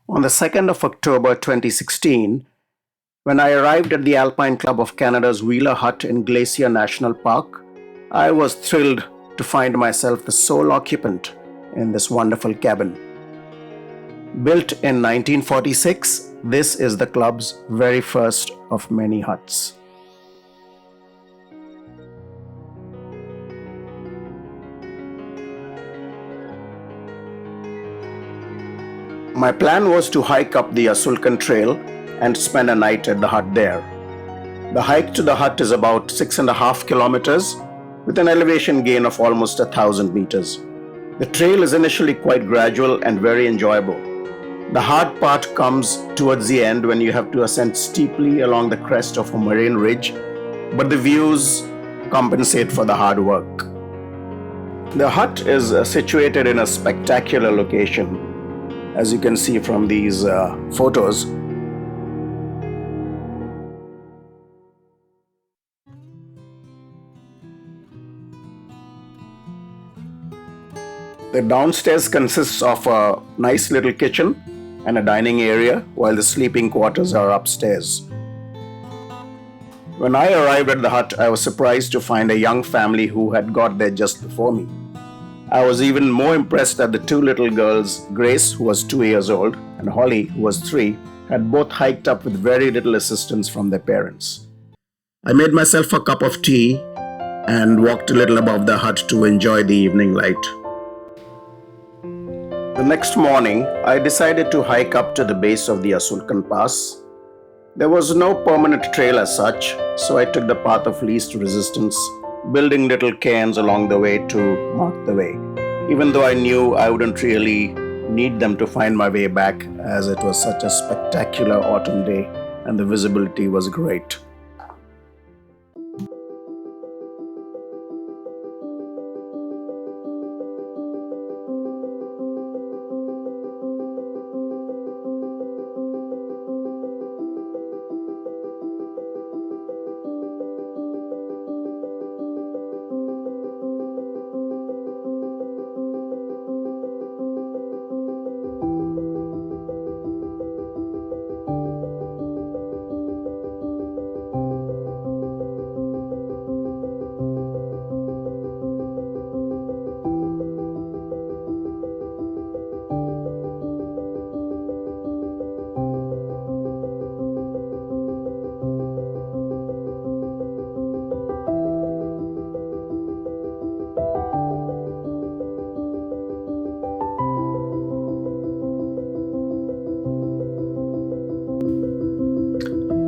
On the 2nd of October 2016, when I arrived at the Alpine Club of Canada's Wheeler Hut in Glacier National Park, I was thrilled to find myself the sole occupant in this wonderful cabin. Built in 1946, this is the club's very first of many huts. My plan was to hike up the Asulkan trail and spend a night at the hut there. The hike to the hut is about 6.5 kilometers with an elevation gain of almost 1,000 meters. The trail is initially quite gradual and very enjoyable. The hard part comes towards the end when you have to ascend steeply along the crest of a moraine ridge, but the views compensate for the hard work. The hut is situated in a spectacular location, as you can see from these photos. The downstairs consists of a nice little kitchen and a dining area, while the sleeping quarters are upstairs. When I arrived at the hut, I was surprised to find a young family who had got there just before me. I was even more impressed that the two little girls, Grace, who was 2 years old, and Holly, who was 3, had both hiked up with very little assistance from their parents. I made myself a cup of tea and walked a little above the hut to enjoy the evening light. The next morning, I decided to hike up to the base of the Asulkan Pass. There was no permanent trail as such, so I took the path of least resistance, building little cairns along the way to mark the way, even though I knew I wouldn't really need them to find my way back, as it was such a spectacular autumn day and the visibility was great.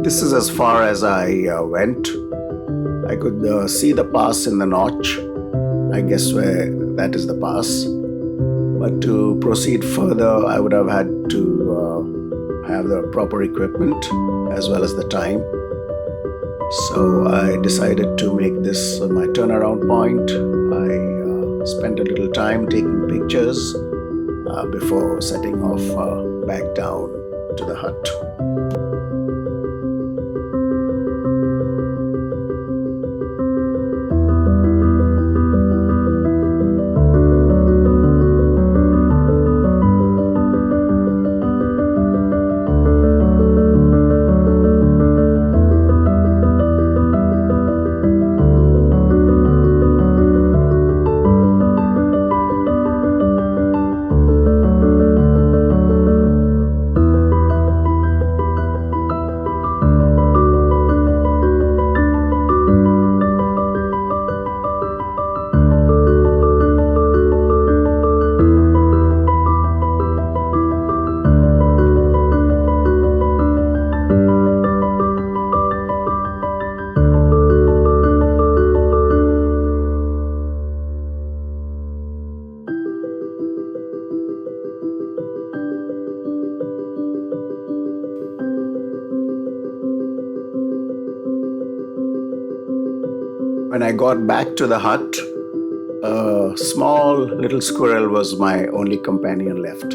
This is as far as I went. I could see the pass in the notch. I guess where that is the pass. But to proceed further, I would have had to have the proper equipment as well as the time. So I decided to make this my turnaround point. I spent a little time taking pictures before setting off back down to the hut. When I got back to the hut, a small little squirrel was my only companion left.